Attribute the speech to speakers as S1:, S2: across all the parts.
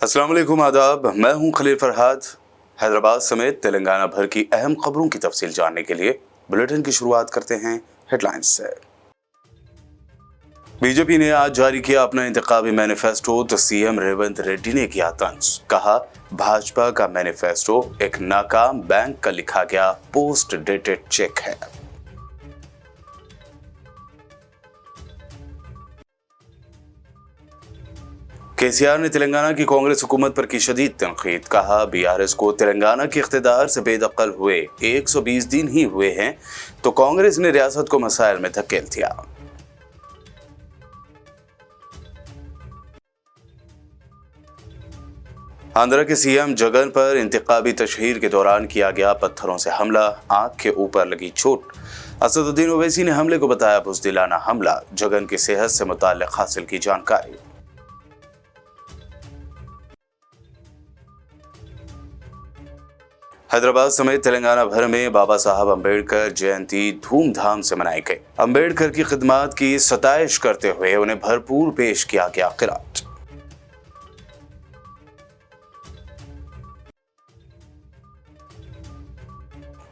S1: अस्सलाम वालेकुम, आदाब। मैं हूं खलील फरहाद। हैदराबाद समेत तेलंगाना भर की अहम खबरों की तफसील जानने के लिए बुलेटिन की शुरुआत करते हैं हेडलाइंस से। बीजेपी ने आज जारी किया अपना इंतखाबी मैनिफेस्टो तो सीएम रेवंत रेड्डी ने किया तंज। कहा, भाजपा का मैनिफेस्टो एक नाकाम बैंक का लिखा गया पोस्ट डेटेड चेक है। केसीआर ने तेलंगाना की कांग्रेस हुकूमत पर की शदीद तनकीद। कहा, बीआरएस को तेलंगाना के इख्तिदार से बेदखल हुए 120 दिन ही हुए हैं तो कांग्रेस ने रियासत को मसाइल में धकेल दिया। आंध्र के सीएम जगन पर इंतखाबी तशहीर के दौरान किया गया पत्थरों से हमला, आंख के ऊपर लगी चोट। असदुद्दीन ओवैसी ने हमले को बताया बुज़दिलाना हमला। जगन की सेहत से मुताल्लिक हासिल की जानकारी। हैदराबाद समेत तेलंगाना भर में बाबा साहब अम्बेडकर जयंती धूमधाम से मनाई गई। अम्बेडकर की खिदमत की सताइश करते हुए उन्हें भरपूर पेश किया गया खिराज।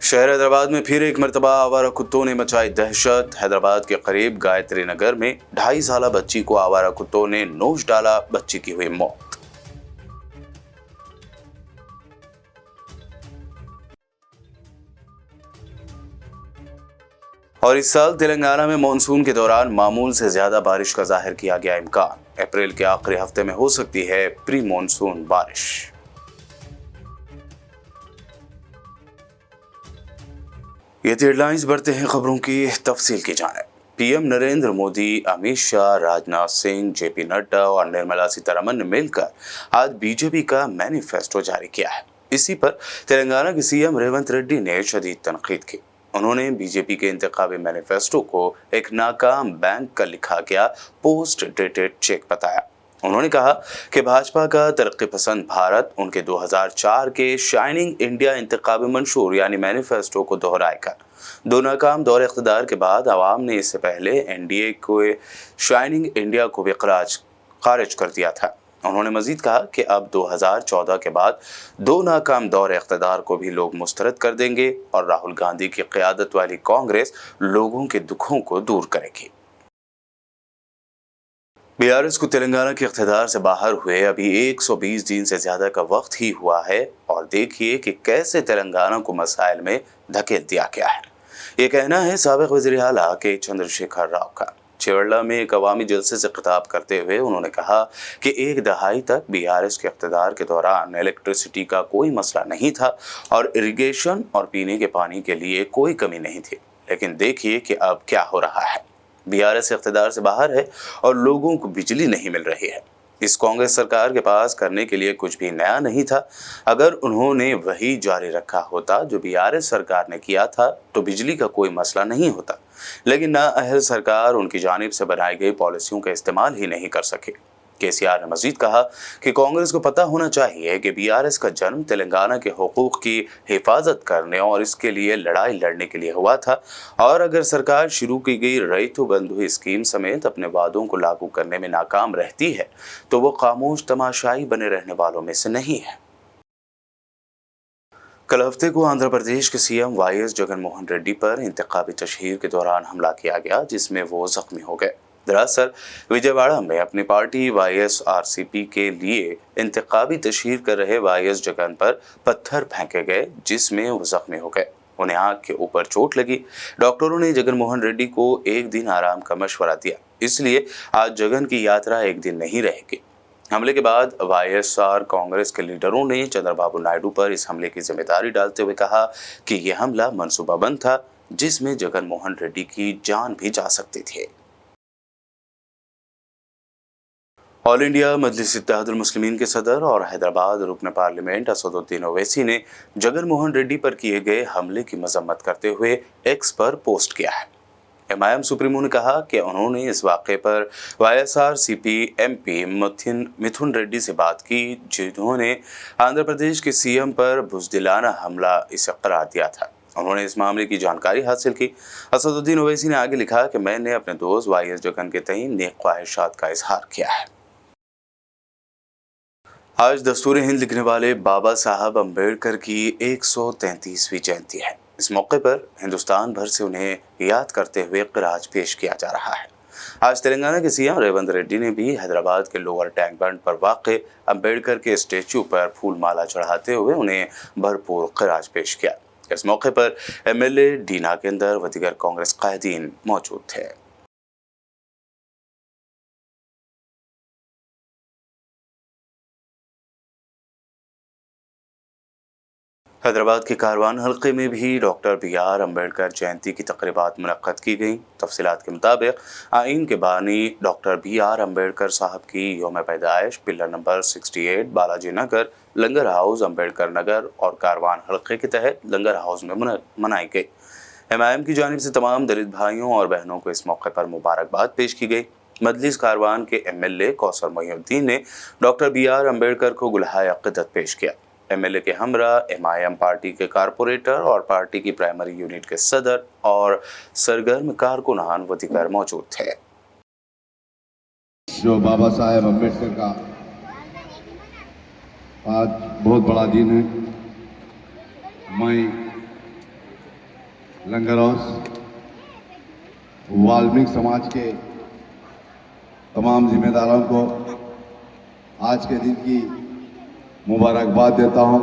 S1: शहर हैदराबाद में फिर एक मरतबा आवारा कुत्तों ने मचाई दहशत। हैदराबाद के करीब गायत्री नगर में 2.5 साला बच्ची को आवारा कुत्तों ने नोच डाला, बच्ची की हुई मौत। और इस साल तेलंगाना में मानसून के दौरान मामूल से ज्यादा बारिश का जाहिर किया गया इम्कान। अप्रैल के आखिरी हफ्ते में हो सकती है प्री मानसून बारिश। ये हेडलाइंस बढ़ते हैं खबरों की तफसील की जानिब। पीएम नरेंद्र मोदी, अमित शाह, राजनाथ सिंह, जेपी नड्डा और निर्मला सीतारमण ने मिलकर आज बीजेपी का मैनिफेस्टो जारी किया है। इसी पर तेलंगाना के सीएम रेवंत रेड्डी ने शदीद तनकीद की। उन्होंने बीजेपी के इंतखाबी मैनिफेस्टो को एक नाकाम बैंक का लिखा गया पोस्ट डेटेड चेक बताया। उन्होंने कहा कि भाजपा का तरक्की पसंद भारत उनके 2004 के शाइनिंग इंडिया इंतखाबी मंशूर यानी मैनिफेस्टो को दोहराएगा। दो नाकाम दौर इख्तिदार के बाद आवाम ने इससे पहले एनडीए को शाइनिंग इंडिया को भी खारिज कर दिया था। उन्होंने मजीद कहा कि अब 2014 के बाद दो नाकाम दौर इख्तिदार को भी लोग मुस्तरद कर देंगे और राहुल गांधी की क़यादत वाली कांग्रेस लोगों के दुखों को दूर करेगी। बीआरएस को तेलंगाना के इख्तिदार से बाहर हुए अभी 120 दिन से ज्यादा का वक्त ही हुआ है और देखिए कि कैसे तेलंगाना को मसाइल में धकेल दिया गया है। ये कहना है साबिक वज़ीर आला के चंद्रशेखर राव का। चेवड़ला में एक अवामी जलसे से खिताब करते हुए उन्होंने कहा कि एक दहाई तक बीआरएस के इख्तिदार के दौरान इलेक्ट्रिसिटी का कोई मसला नहीं था और इरिगेशन और पीने के पानी के लिए कोई कमी नहीं थी, लेकिन देखिए कि अब क्या हो रहा है। बीआरएस इख्तिदार से बाहर है और लोगों को बिजली नहीं मिल रही है। इस कांग्रेस सरकार के पास करने के लिए कुछ भी नया नहीं था। अगर उन्होंने वही जारी रखा होता जो बीआरएस सरकार ने किया था तो बिजली का कोई मसला नहीं होता, लेकिन नाअहल सरकार उनकी जानिब से बनाई गई पॉलिसियों का इस्तेमाल ही नहीं कर सके। केसीआर ने मजीद कहा कि कांग्रेस को पता होना चाहिए कि बीआरएस का जन्म तेलंगाना के हुकूक की हिफाजत करने और इसके लिए लड़ाई लड़ने के लिए हुआ था और अगर सरकार शुरू की गई रैतु बंधु स्कीम समेत अपने वादों को लागू करने में नाकाम रहती है तो वो खामोश तमाशाई बने रहने वालों में से नहीं है। कल हफ्ते को आंध्र प्रदेश के सीएम वाईएस जगन मोहन रेड्डी पर इंतखाबी तशहीर के दौरान हमला किया गया, जिसमें वो जख्मी हो गए। दरअसल विजयवाड़ा में अपनी पार्टी वाईएसआरसीपी के लिए इंतखाबी तशहीर कर रहे वाईएस जगन पर पत्थर फेंके गए, जिसमें वो जख्मी हो गए। उन्हें आंख के ऊपर चोट लगी। डॉक्टरों ने जगन मोहन रेड्डी को एक दिन आराम का मशवरा दिया, इसलिए आज जगन की यात्रा एक दिन नहीं रहेगी। हमले के बाद वाईएसआर कांग्रेस के लीडरों ने चंद्रबाबू नायडू पर इस हमले की जिम्मेदारी डालते हुए कहा कि यह हमला मनसूबाबंद था, जिसमें जगन मोहन रेड्डी की जान भी जा सकती थी। ऑल इंडिया मजलिस इत्तेहादुल मुस्लिमीन के सदर और हैदराबाद रुकन पार्लियामेंट असदुद्दीन ओवैसी ने जगन मोहन रेड्डी पर किए गए हमले की मजम्मत करते हुए एक्स पर पोस्ट किया है। एमआईएम सुप्रीमो ने कहा कि उन्होंने इस वाक़े पर वाईएसआरसीपी एमपी मिथुन रेड्डी से बात की, जिन्होंने आंध्र प्रदेश के सीएम पर बुज़दिलाना हमला इसे करार दिया था। उन्होंने इस मामले की जानकारी हासिल की। असदुद्दीन ओवैसी ने आगे लिखा कि मैंने अपने दोस्त वाईएस जगन के तईन नेक ख्वाहिशात का इजहार किया है। आज दस्तूर हिंद लिखने वाले बाबा साहब अम्बेडकर की 133वीं जयंती है। इस मौके पर हिंदुस्तान भर से उन्हें याद करते हुए क़िराज पेश किया जा रहा है। आज तेलंगाना के सीएम रेवंत रेड्डी ने भी हैदराबाद के लोअर टैंक बंड पर वाक़ अम्बेडकर के स्टेचू पर फूल माला चढ़ाते हुए उन्हें भरपूर क़िराज पेश किया। इस मौके पर एमएलए डी नागेंद्र व दीगर कांग्रेस कायदीन मौजूद थे। हैदराबाद के कारवान हल्के में भी डॉक्टर बी.आर. अम्बेडकर जयंती की तकरीबात मुनक्कद की गई। तफसीलात के मुताबिक आइन के बानी डॉक्टर बी.आर. अम्बेडकर साहब की यौम पैदाइश पिलर नंबर 68 बालाजी नगर, लंगर हाउस, अम्बेडकर नगर और कारवान हल्के के तहत लंगर हाउस में मनाई गई। एमआईएम की जानिब से तमाम दलित भाइयों और बहनों को इस मौके पर मुबारकबाद पेश की गई। मजलिस कारवान के एमएलए कौसर मोहिउद्दीन ने डॉक्टर बी.आर. अम्बेडकर को गुलहाए अक़ीदत पेश किया। एमएलए के हमरा एमआईएम पार्टी के कारपोरेटर और पार्टी की प्राइमरी यूनिट के सदर और सरगर्म कारकुनान व दीगर मौजूद थे।
S2: जो बाबा साहेब अम्बेडकर का आज बहुत बड़ा दिन है। मैं लंगर हाउस वाल्मीकि समाज के तमाम जिम्मेदारों को आज के दिन की मुबारकबाद देता हूं,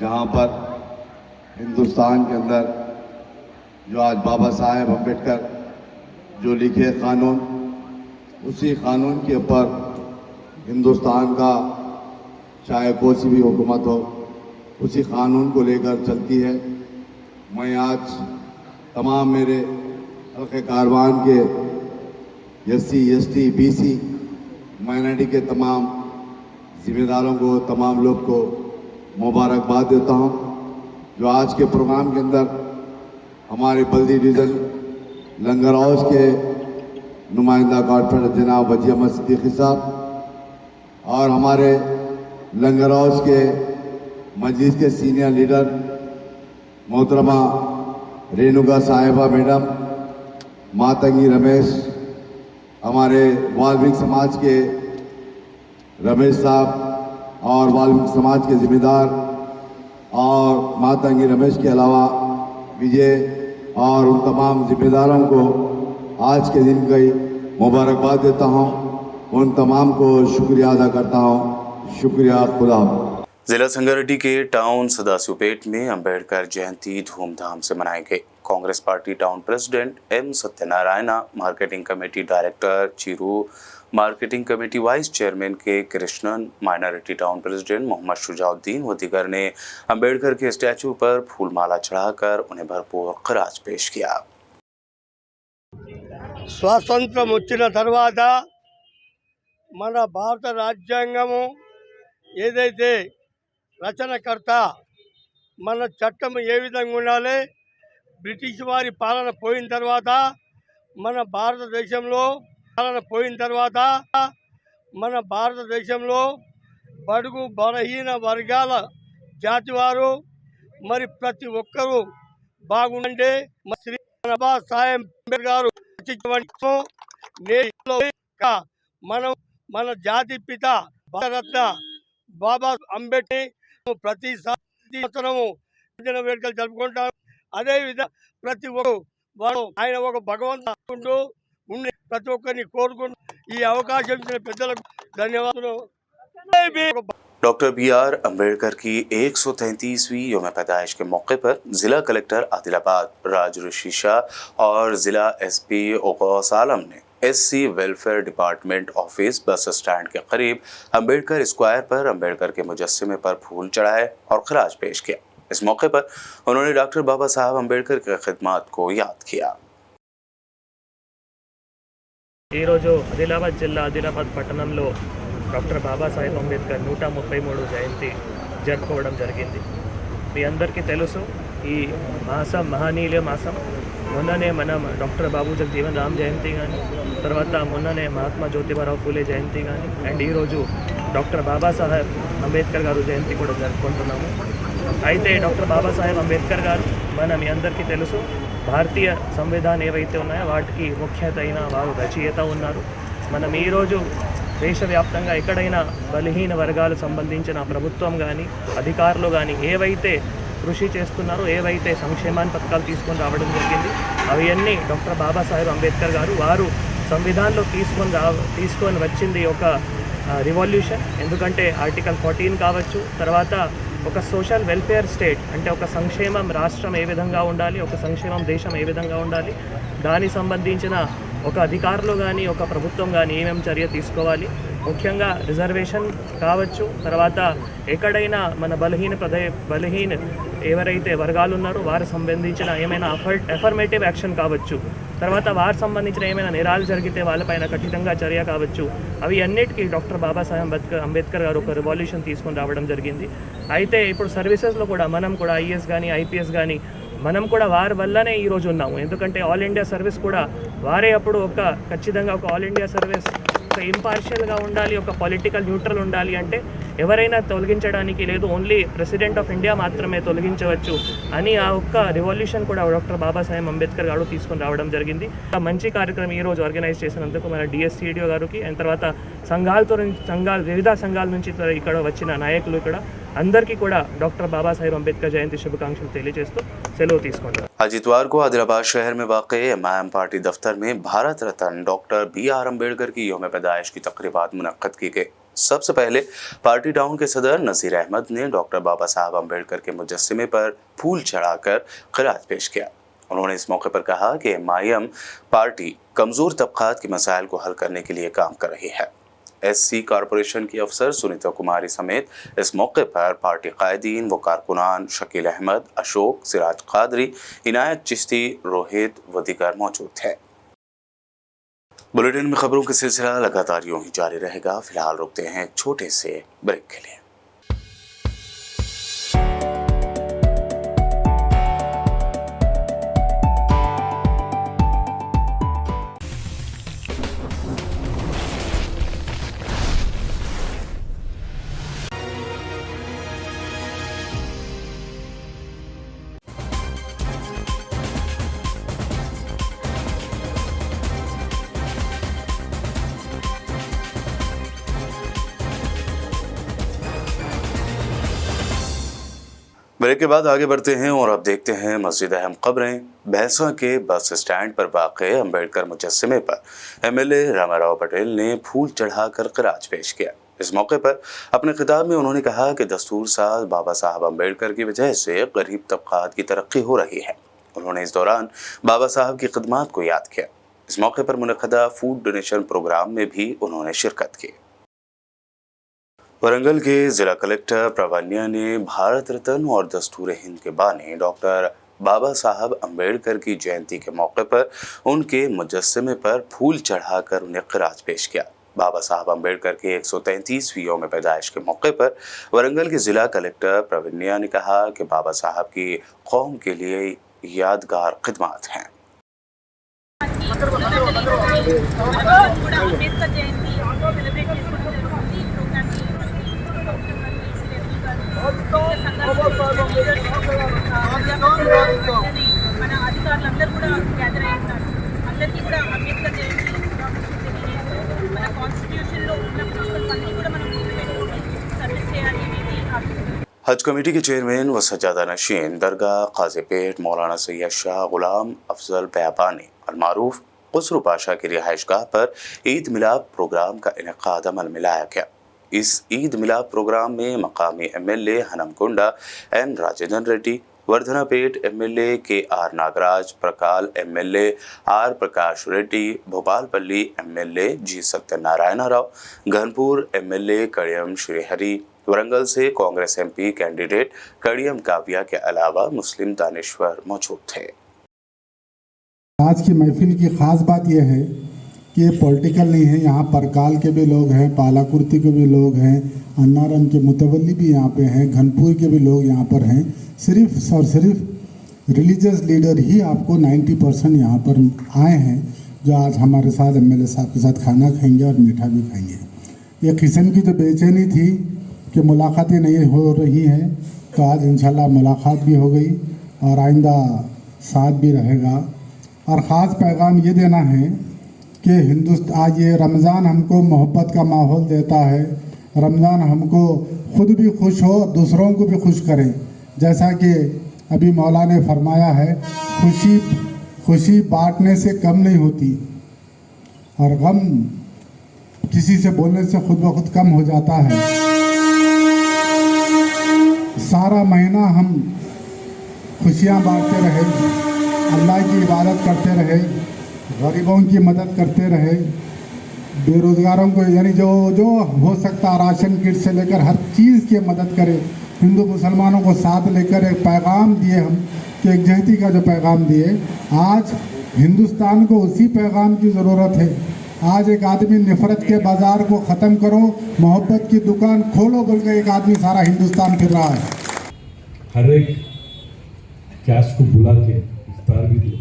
S2: जहां पर हिंदुस्तान के अंदर जो आज बाबा साहेब अम्बेडकर जो लिखे कानून, उसी कानून के ऊपर हिंदुस्तान का चाहे कोई सी भी हुकूमत हो, उसी कानून को लेकर चलती है। मैं आज तमाम मेरे हल्के कारवान के एससी, एसटी, बीसी, माइनॉरिटी के तमाम जिम्मेदारों को, तमाम लोग को मुबारकबाद देता हूं, जो आज के प्रोग्राम के अंदर हमारे बल्दी डिवीज़न लंगर हाउस के नुमाइंदा कॉर्पोरेटर जनाब वजी अहमद सिद्दीकी साहब और हमारे लंगर हाउस के मजलिस के सीनियर लीडर मोहतरमा रेणुका साहिबा मैडम, मातंगी रमेश, हमारे वाल्मीकि समाज के रमेश साहब और वाल्मीकि समाज के जिम्मेदार और मातंगी रमेश के अलावा विजय और उन तमाम जिम्मेदारों को आज के दिन की मुबारकबाद देता हूं। उन तमाम को शुक्रिया अदा करता हूं। शुक्रिया, खुदा।
S1: जिला संगारेड्डी के टाउन सदाशिवपेट में अम्बेडकर जयंती धूमधाम से मनाई गई। Congress party town president M Satyanarayana, marketing committee director Chiru, marketing committee vice chairman K Krishnan, minority town president Mohammed Shujauddin व दीगर ने अम्बेडकर के स्टैचू पर फूलमाला चढ़ाकर उन्हें भरपूर क़िराज पेश किया।
S3: స్వాతంత్రం వచ్చిన తర్వాత మన భారత రాజ్యాంగము ఏదైతే రచనకర్త మన చట్టం ఏ విధంగా ఉండాలి, బ్రిటిష్ వారి పాలన పోయిన తర్వాత మన భారతదేశంలో బడుగు బలహీన వర్గాల జాతి వారు మరి ప్రతి ఒక్కరూ బాగుండే శ్రీ బాబా సాహెబ్ అంబేద్కర్ గారు మనం మన జాతి పిత భారతరత్న బాబా అంబేద్కర్ ప్రతి సంవత్సరము వేడుకలు జరుపుకుంటాం. అదేవిధంగా ప్రతి ఒక్కరు ఆయన ఒక భగవంతుడు ఉండే ప్రతి ఒక్కరిని కోరుకుంటూ ఈ అవకాశం ఇచ్చిన పెద్దలకు ధన్యవాదాలు.
S1: Doctor B R. अम्बेडकर की 133वीं यौम पैदाइश के मौके पर जिला कलेक्टर आदिलाबाद राज ऋषि शाह और जिला एसपी गौस आलम ने SC welfare department office bus stand के करीब अम्बेडकर स्क्वायर पर अम्बेडकर के मुजस्समे पर फूल चढ़ाए और ख़िराज पेश किया। इस मौके पर उन्होंने डॉक्टर बाबा साहब अम्बेडकर की खिदमत को याद किया।
S4: आदिलाबाद जिला आदिलाबाद पట్టణంలో డాక్టర్ బాబాసాహెబ్ అంబేద్కర్ 133 జయంతి జరుపుకోవడం జరిగింది. మీ అందరికీ తెలుసు, ఈ మాసం మహనీయుల మాసం. మొన్ననే మనం డాక్టర్ బాబు జగజీవన్ రామ్ జయంతి కానీ, తర్వాత మొన్ననే మహాత్మా జ్యోతిబారావు ఫూలే జయంతి కానీ, అండ్ ఈరోజు డాక్టర్ బాబాసాహెబ్ అంబేద్కర్ గారు జయంతి కూడా జరుపుకుంటున్నాము. అయితే డాక్టర్ బాబాసాహెబ్ అంబేద్కర్ గారు మీ అందరికీ తెలుసు, భారతీయ సంవిధానం ఏవైతే ఉన్నాయో వాటికి ముఖ్యత అయిన వారు రచయిత ఉన్నారు. మనం ఈరోజు దేశవ్యాప్తంగా ఎక్కడైనా బలహీన వర్గాలకు సంబంధించిన ప్రభుత్వం కానీ అధికారులు కానీ ఏవైతే కృషి చేస్తున్నారో, ఏవైతే సంక్షేమాన్ని పథకాలు తీసుకొని రావడం జరిగింది, అవన్నీ డాక్టర్ బాబాసాహెబ్ అంబేద్కర్ గారు వారు సంవిధానంలో తీసుకొని వచ్చింది ఒక రివల్యూషన్. ఎందుకంటే ఆర్టికల్ 14 కావచ్చు, తర్వాత ఒక సోషల్ వెల్ఫేర్ స్టేట్ అంటే ఒక సంక్షేమం రాష్ట్రం ఏ విధంగా ఉండాలి, ఒక సంక్షేమం దేశం ఏ విధంగా ఉండాలి, దానికి సంబంధించిన ఒక అధికారులు కానీ ఒక ప్రభుత్వం కానీ ఏమేమి చర్య తీసుకోవాలి, ముఖ్యంగా రిజర్వేషన్ కావచ్చు, తర్వాత ఎక్కడైనా మన బలహీన ఎవరైతే వర్గాలు ఉన్నారో వారికి సంబంధించిన ఏమైనా అఫర్మేటివ్ యాక్షన్ కావచ్చు, తర్వాత వారికి సంబంధించిన ఏమైనా నేరాలు జరిగితే వాళ్ళపైన కఠినంగా చర్య కావచ్చు, అవి అన్నిటికీ డాక్టర్ బాబాసాహెబ్ అంబేద్కర్ గారు ఒక రివల్యూషన్ తీసుకొని రావడం జరిగింది. అయితే ఇప్పుడు సర్వీసెస్లో కూడా మనం కూడా ఐఏఎస్ కానీ ఐపీఎస్ కానీ మనం కూడా వారి వల్లనే ఈరోజు ఉన్నాము. ఎందుకంటే ఆల్ ఇండియా సర్వీస్ కూడా వారే అప్పుడు ఖచ్చితంగా ఒక ఆల్ ఇండియా సర్వీస్ ఒక ఇంపార్షియల్గా ఉండాలి, ఒక పొలిటికల్ న్యూట్రల్ ఉండాలి అంటే ఎవరైనా తొలగించడానికి లేదు, ఓన్లీ ప్రెసిడెంట్ ఆఫ్ ఇండియా మాత్రమే తొలగించవచ్చు అని ఆ ఒక్క రివల్యూషన్ కూడా డాక్టర్ బాబాసాహెబ్ అంబేద్కర్ గారు తీసుకొని రావడం జరిగింది. మంచి కార్యక్రమం ఈరోజు ఆర్గనైజ్ చేసినందుకు మన డిఎస్సిడిఓ గారికి అండ్ తర్వాత వివిధ సంఘాల నుంచి ఇక్కడ వచ్చిన నాయకులు ఇక్కడ అందరికీ కూడా డాక్టర్ బాబాసాహెబ్ అంబేద్కర్ జయంతి శుభాకాంక్షలు తెలియజేస్తూ సెలవు తీసుకుంటారు.
S1: आज इतवार को आदिलाबाद शहर में वाक़ एमआईएम पार्टी दफ्तर में भारत रत्न डॉक्टर BR अम्बेडकर की यौम पैदाइश की तकरीबात मुनक्कद की गई। सबसे पहले पार्टी टाउन के सदर नज़ीर अहमद ने डॉक्टर बाबा साहब अम्बेडकर के मुजस्समे पर फूल चढ़ाकर खिराज पेश किया। उन्होंने इस मौके पर कहा कि एमआईएम पार्टी कमज़ोर तबक़ात के मसाइल को हल करने के लिए काम कर रही है। एससी कॉरपोरेशन की अफसर सुनीता कुमारी समेत इस मौके पर पार्टी कायदीन व कारकुनान शकील अहमद, अशोक, सिराज कादरी, इनायत चिश्ती, रोहित व दीगर मौजूद थे। बुलेटिन में खबरों का सिलसिला लगातार यूं ही जारी रहेगा। फिलहाल रुकते हैं एक छोटे से ब्रेक के लिए। ब्रेक के बाद आगे बढ़ते हैं और अब देखते हैं मज़ीद अहम खबरें। भैंसा के बस स्टैंड पर वाक़े अम्बेडकर मुजस्समे पर एमएलए रामाराव पटेल ने फूल चढ़ाकर खिराज पेश किया। इस मौके पर अपने खिताब में उन्होंने कहा कि दस्तूर साज बाबा साहब अम्बेडकर की वजह से गरीब तबक़ात की तरक्की हो रही है। उन्होंने इस दौरान बाबा साहब की खिदमत को याद किया। इस मौके पर मुनक़दा फूड डोनेशन प्रोग्राम में भी उन्होंने शिरकत की। वरंगल के ज़िला कलेक्टर प्रवन्या ने भारत रत्न और दस्तूर हिंद के बानी डॉक्टर बाबा साहब अम्बेडकर की जयंती के मौके पर उनके मुजस्समे पर फूल चढ़ाकर उन्हें खिराज पेश किया। बाबा साहब अम्बेडकर के 133वीं यौम पैदाइश के मौके पर वरंगल के ज़िला कलेक्टर प्रवन्या ने कहा कि बाबा साहब की कौम के लिए यादगार खिदमत हैं।
S5: మన అధికారులందరూ కూడా గ్యాదర్ అయి ఉన్నారు. అందరికీ కూడా అంబేద్కర్ జయంతి మన కాన్స్టిట్యూషన్లో ఉన్న ప్రిన్సిపల్స్ అన్నీ కూడా మనం గుర్తుపెట్టుకొని సర్వీస్ చేయాలి అనేది ఆశిస్తున్నాం.
S1: हज कमेटी के चेयरमैन व सज्जादा नशीन दरगाह काजीपेट मौलाना सैयद शाह गुलाम अफजल बयाबानी अलमारूफ खुसरू पाशा की रिहाइशगाह पर ईद मिलाद प्रोग्राम का इनेकाद अमल में लाया गया। इस ईद मिलाद प्रोग्राम में मकामी MLA Hanamkonda N Rajender Reddy, Wardhannapet MLA KR Nagaraj, Parkal MLA R Prakash Reddy, Bhupalpally MLA G Satyanarayana Rao, Ghanpur MLA Kadiyam Srihari, Warangal से कांग्रेस MP कैंडिडेट कड़ियम काव्या के अलावा मुस्लिम दानिश्वर मौजूद थे।
S6: आज की महफिल की ख़ास बात यह है कि ये पॉलिटिकल नहीं है। यहाँ परकाल के भी लोग हैं, पालाकुर्ती के भी लोग हैं, अन्नारम के मुतवल्ली भी यहाँ पे हैं, घनपुर के भी लोग यहाँ पर हैं। सिर्फ और सिर्फ रिलीजियस लीडर ही आपको 90% यहाँ पर आए हैं, जो आज हमारे साथ MLA साहब के साथ खाना खाएंगे और मीठा भी खाएंगे। ये किस्म की जो बेचैनी थी कि मुलाकातें नहीं हो रही हैं, तो आज इंशाल्लाह मुलाकात भी हो गई और आइंदा साथ भी रहेगा। और ख़ास पैगाम ये देना है कि आज ये रमज़ान हमको मोहब्बत का माहौल देता है। रमज़ान हमको खुद भी खुश हो, दूसरों को भी खुश करे। जैसा कि अभी मौला ने फरमाया है, खुशी बांटने से कम नहीं होती और गम किसी से बोलने से खुद ब खुद कम हो जाता है। सारा महीना हम खुशियाँ बांटते रहे, अल्लाह की इबादत करते रहे, गरीबों की मदद करते रहे, बेरोज़गारों को यानी जो हो सकता राशन किट से लेकर हर चीज़ की मदद करें। हिंदू मुसलमानों को साथ लेकर एक पैगाम दिए हम कि एकजहती का जो पैगाम दिए, आज हिंदुस्तान को उसी पैगाम की ज़रूरत है। आज एक आदमी नफ़रत के बाज़ार को ख़त्म करो, मोहब्बत की दुकान खोलो बोल के एक आदमी सारा हिंदुस्तान फिर रहा है।
S7: हर एक कैश को बुला के इफ्तार भी दो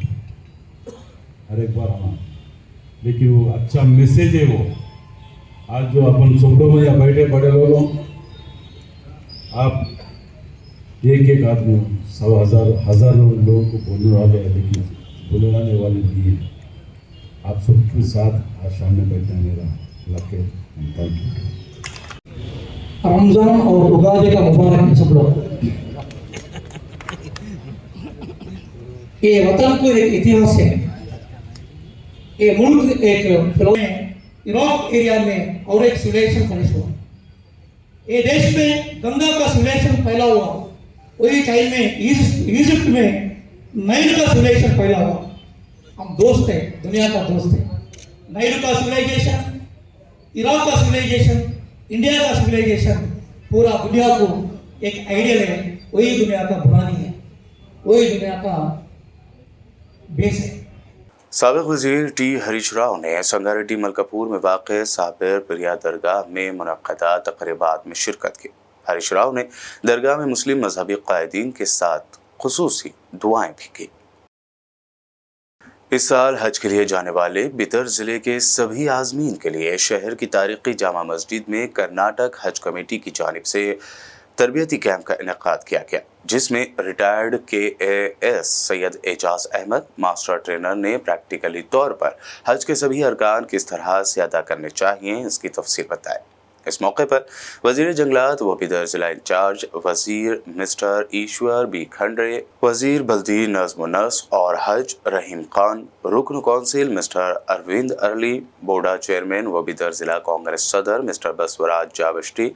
S7: हर एक बार हमारा, लेकिन वो अच्छा मैसेज है। वो आज जो अपन सुबह में या बैठे बड़े लोगों, आप एक आदमी 100,000 लोगों को बोलने वाले हैं, लेकिन बुलाने वाले भी हैं। आप सबके साथ आज सामने बैठना मेरा लक्ष्य। Thank you.
S8: रमज़ान और उगादी का मुबारक है सब लोग। ये वतन को एक इतिहास है। ये मुल्क एक इराक एरिया में और एक सिविलाइजेशन खनिज हुआ। ये देश में गंगा का सिविलाइजेशन फैला हुआ, वही टाइम में इजिप्ट में नाइल का सिविलाइजेशन फैला हुआ। हम दोस्त है, दुनिया का दोस्त है। नाइल का सिविलाइजेशन, इराक का सिविलाइजेशन, इंडिया का सिविलाइजेशन, पूरा दुनिया को एक आइडियल है। वही दुनिया का बुनियादी है, वही दुनिया का बेस है।
S1: साबिक वज़ीर टी हरीश राव ने संगारेड्डी मलकापुर में वाक़ साबिर प्रिया दरगाह में मुनक़्क़दा तक़रीबात में शिरकत की। हरीश राव ने दरगाह में मुस्लिम मजहबी क़ायदीन के साथ ख़ुसूसी दुआएं भी की। इस साल हज के लिए जाने वाले बिदर ज़िले के सभी आज़मीन के लिए शहर की तारीख़ी जामा मस्जिद में कर्नाटक हज कमेटी की जानिब से तरबियती कैंप का इनेकाद किया गया, जिसमें retired KAS Syed Ejaz Ahmed master trainer ने प्रैक्टिकली तौर पर हज के सभी अरकान किस तरह से अदा करने चाहिए इसकी तफसील बताई। इस मौके पर वज़ीर जंगलात व बिदर ज़िला इंचार्ज वज़ीर मिस्टर ईश्वर बी खंडरे, वज़ीर बल्दी नज़्म नस्क और हज रहीम खान, रुकन कौंसिल मिस्टर अरविंद अरली, बोर्डा चेयरमैन व बिदर ज़िला कांग्रेस सदर मिस्टर बसवराज जावश्टी,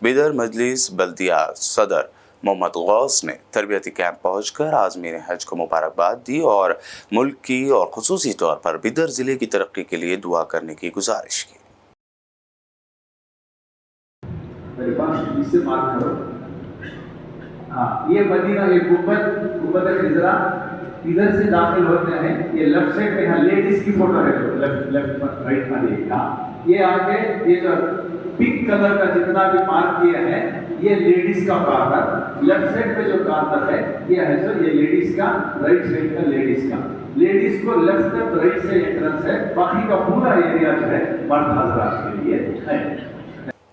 S1: बिदर मजलिस बल्दिया सदर मोहम्मद गौस ने तरबियती कैंप पहुंचकर आज़मीन हज को मुबारकबाद दी और मुल्क की और ख़ुसूसी तौर पर बिदर ज़िले की तरक्की के लिए दुआ करने की गुजारिश की।
S9: इससे मार्क करो। हाँ, ये मदीना ये गुंबद खिजरा इधर से दाखिल होते हैं। ये लेफ्ट साइड में यहाँ लेडीज की फोटो है, लेफ्ट राइट वाली। हाँ, ये आगे ये जो पिंक कलर का जितना भी मार्क किया है ये लेडीज का कॉर्नर। लेफ्ट साइड पे जो कॉर्नर है ये है सर, ये लेडीज का, राइट साइड का लेडीज का। लेडीज को लेफ्ट राइट से एंट्रेंस है, बाकी का पूरा एरिया जो है मर्द हजरात के लिए है।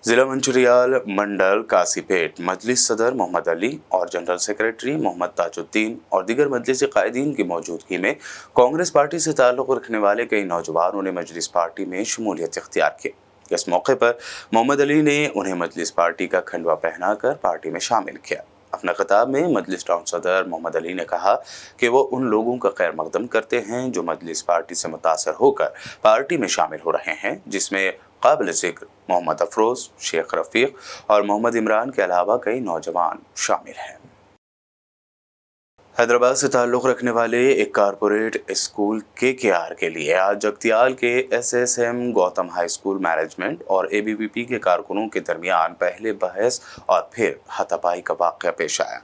S1: ज़िला मंचरियाल मंडल कासीपेट मजलिस सदर मोहम्मद अली और जनरल सेक्रेटरी मोहम्मद ताजुद्दीन और दीगर मजलिस कायदीन की मौजूदगी में कांग्रेस पार्टी से ताल्लुक़ रखने वाले कई नौजवानों ने मजलिस पार्टी में शमूलियत इख्तियार की। इस मौके पर मोहम्मद अली ने उन्हें मजलिस पार्टी का खंडवा पहनाकर पार्टी में शामिल किया। अपने खिताब में मजलिस टाउन सदर मोहम्मद अली ने कहा कि वो उन लोगों का खैर मकदम करते हैं जो मजलिस पार्टी से मुतासर होकर पार्टी में शामिल हो रहे हैं, जिसमें काबिल ज़िक्र मोहम्मद अफरोज़, शेख रफ़ीक और मोहम्मद इमरान के अलावा कई नौजवान शामिल हैं। हैदराबाद से ताल्लुक़ रखने वाले एक कारपोरेट स्कूल KKR के लिए आज जगतियाल के SSM Gautam high school management और ABVP के कारकुनों के दरमियान पहले बहस और फिर हाथापाई का वाक़या पेश आया।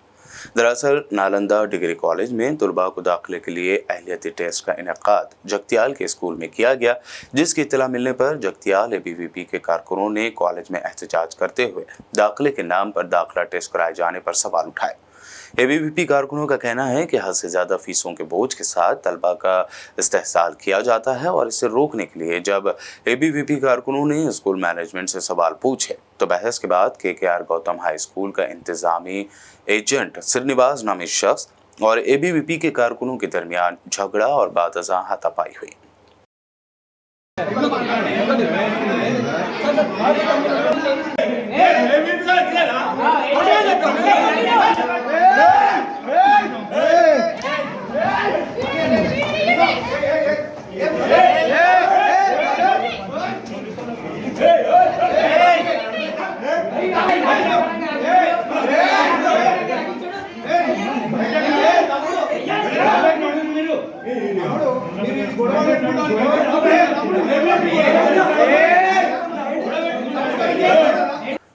S1: दरअसल नालंदा डिग्री कॉलेज में तलबा को दाखिले के लिए अहलियती टेस्ट का इनेकाद जगतियाल के स्कूल में किया गया, जिसकी इत्तला मिलने पर जगतियाल ABVP के कारकुनों ने कॉलेज में एहतजाज करते हुए दाखिले के नाम पर दाखिला टेस्ट कराए जाने पर सवाल उठाए। ABVP कारकुनों का कहना है कि हद से ज़्यादा फीसों के बोझ के साथ तलबा का इस्तेहसाल किया जाता है और इसे रोकने के लिए जब ABVP कारकुनों ने स्कूल मैनेजमेंट से सवाल पूछे तो बहस के बाद KKR गौतम हाई स्कूल का इंतज़ामी एजेंट श्रीनिवास नामी शख्स और ABVP के कारकुनों के दरमियान झगड़ा और बातज़ा हाथापाई हुई।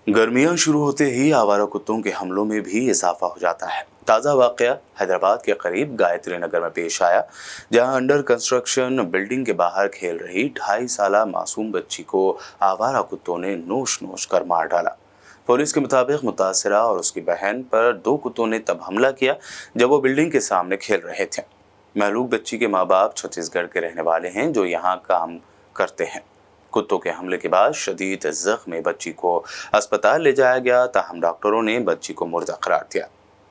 S1: गर्मियां शुरू होते ही आवारा कुत्तों के हमलों में भी इजाफा हो जाता है। ताज़ा वाक़या हैदराबाद के करीब गायत्री नगर में पेश आया, जहां अंडर कंस्ट्रक्शन बिल्डिंग के बाहर खेल रही 2.5 साला मासूम बच्ची को आवारा कुत्तों ने नोच नोच कर मार डाला। पुलिस के मुताबिक मुतासिरा और उसकी बहन पर 2 कुत्तों ने तब हमला किया जब वो बिल्डिंग के सामने खेल रहे थे। महलूक बच्ची के माँ बाप छत्तीसगढ़ के रहने वाले हैं जो यहाँ काम करते हैं। कुत्तों के हमले के बाद शदीद जख्मी बच्ची को अस्पताल ले जाया गया, ताहम डॉक्टरों ने बच्ची को मुर्दा करार दिया।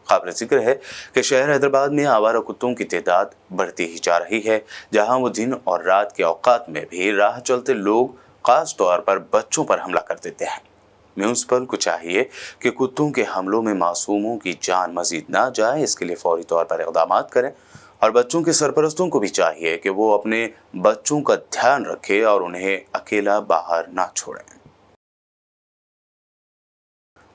S1: काबिल जिक्र है कि शहर हैदराबाद में आवारा कुत्तों की तादाद बढ़ती ही जा रही है, जहां वो दिन और रात के औकात में भी राह चलते लोग खास तौर पर बच्चों पर हमला कर देते हैं। म्यूनसिपल को चाहिए कि कुत्तों के हमलों में मासूमों की जान मजीद ना जाए, इसके लिए फौरी तौर पर इक़दामात करें और बच्चों के सरपरस्तों को भी चाहिए कि वो अपने बच्चों का ध्यान रखें और उन्हें अकेला बाहर ना छोड़ें।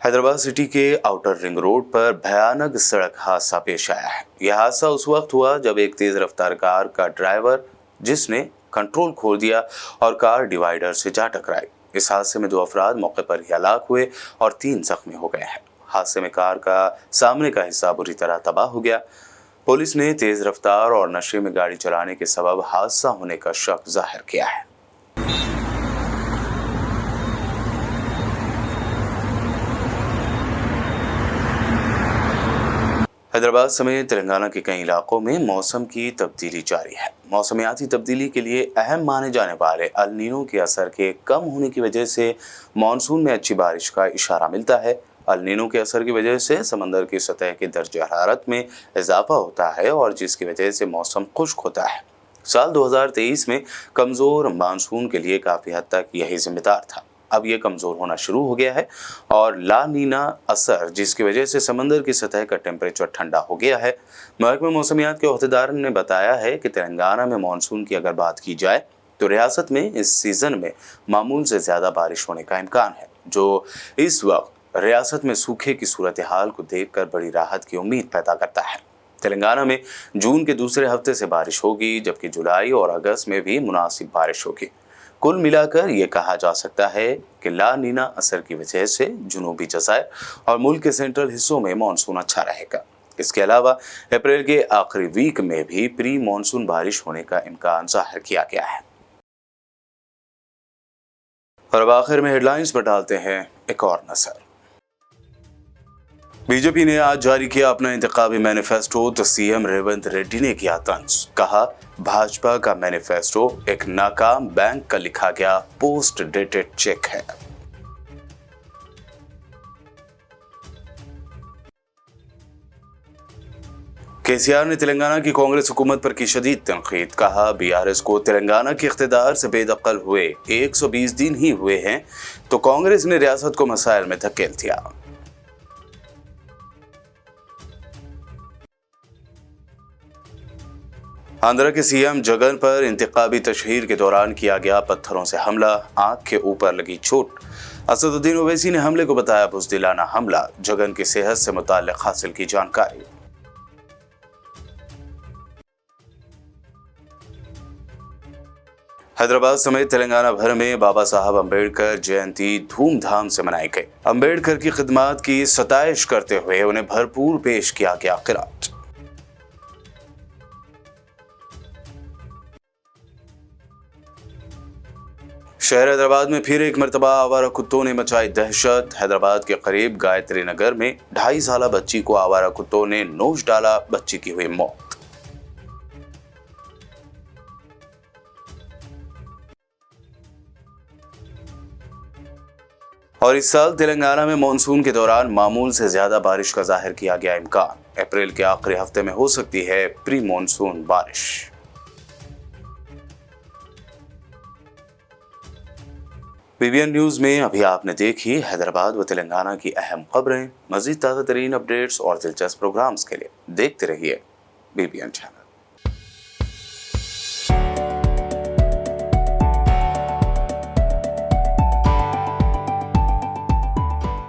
S1: हैदराबाद सिटी के आउटर रिंग रोड पर भयानक सड़क हादसा पेश आया है। यह हादसा उस वक्त हुआ जब एक तेज रफ्तार कार का ड्राइवर जिसने कंट्रोल खो दिया और कार डिवाइडर से जा टकराई। इस हादसे में 2 अफराद मौके पर ही हलाक हुए और 3 जख्मी हो गए हैं। हादसे में कार का सामने का हिस्सा बुरी तरह तबाह हो गया। पुलिस ने तेज रफ्तार और नशे में गाड़ी चलाने के सबब हादसा होने का शक जाहिर किया है। हैदराबाद समेत तेलंगाना के कई इलाकों में मौसम की तब्दीली जारी है। मौसमियाती तब्दीली के लिए अहम माने जाने वाले अल नीनो के असर के कम होने की वजह से मानसून में अच्छी बारिश का इशारा मिलता है। अल नीनो के असर की वजह से समंदर की सतह के दर्जे हरारत में इजाफा होता है और जिसकी वजह से मौसम खुश्क होता है। साल 2023 में कमज़ोर मानसून के लिए काफ़ी हद तक यही जिम्मेदार था। अब ये कमज़ोर होना शुरू हो गया है और ला नीना असर जिसकी वजह से समंदर की सतह का टेम्परेचर ठंडा हो गया है। महकमे मौसमियात के ओहदेदार ने बताया है कि तेलंगाना में मानसून की अगर बात की जाए तो रियासत में इस सीज़न में मामूल से ज़्यादा बारिश होने का इम्कान है, जो इस वक्त रियासत में सूखे की सूरत हाल को देखकर बड़ी राहत की उम्मीद पैदा करता है। तेलंगाना में जून के दूसरे हफ्ते से बारिश होगी, जबकि जुलाई और अगस्त में भी मुनासिब बारिश होगी। कुल मिलाकर ये कहा जा सकता है कि ला नीना असर की वजह से जुनूबी जज़ायर और मुल्क के सेंट्रल हिस्सों में मानसून अच्छा रहेगा। इसके अलावा अप्रैल के आखिरी वीक में भी प्री मानसून बारिश होने का इम्कान जाहिर किया गया है। और अब आखिर में हेडलाइंस पर डालते हैं एक और नजर। बीजेपी ने आज जारी किया अपना इंतखाबी मैनिफेस्टो, तो सीएम रेवंत रेड्डी ने किया तंज। कहा भाजपा का मैनिफेस्टो एक नाकाम बैंक का लिखा गया पोस्ट डेटेड चेक है। केसीआर ने तेलंगाना की कांग्रेस हुकूमत पर की शदीद तनकीद। कहा बीआरएस को तेलंगाना के इख्तिदार से बेदखल हुए 120 दिन ही हुए हैं तो कांग्रेस ने रियासत को मसाइल में धकेल दिया। आंध्रा के सीएम जगन पर इंतखाबी तशहीर के दौरान किया गया पत्थरों से हमला, आंख के ऊपर लगी चोट। असदुद्दीन ओवैसी ने हमले को बताया बुज़दिलाना हमला। जगन की सेहत से मुताल्लिक हासिल की जानकारी। हैदराबाद समेत तेलंगाना भर में बाबा साहब अम्बेडकर जयंती धूमधाम से मनाई गई। अम्बेडकर की खिदमत की सताइश करते हुए उन्हें भरपूर पेश किया गया क़िरात। शहर हैदराबाद में फिर एक मरतबा आवारा कुत्तों ने मचाई दहशत। हैदराबाद के करीब गायत्री नगर में 2.5 साला बच्ची को आवारा कुत्तों ने नोच डाला, बच्ची की हुई मौत। और इस साल तेलंगाना में मानसून के दौरान मामूल से ज्यादा बारिश का जाहिर किया गया इम्कान। अप्रैल के आखिरी हफ्ते में हो सकती है प्री मानसून बारिश। BBN न्यूज़ में अभी आपने देखी हैदराबाद व तेलंगाना की अहम खबरें। मज़ीद ताज़ा तरीन अपडेट्स और दिलचस्प प्रोग्राम्स के लिए देखते रहिए BBN चैनल।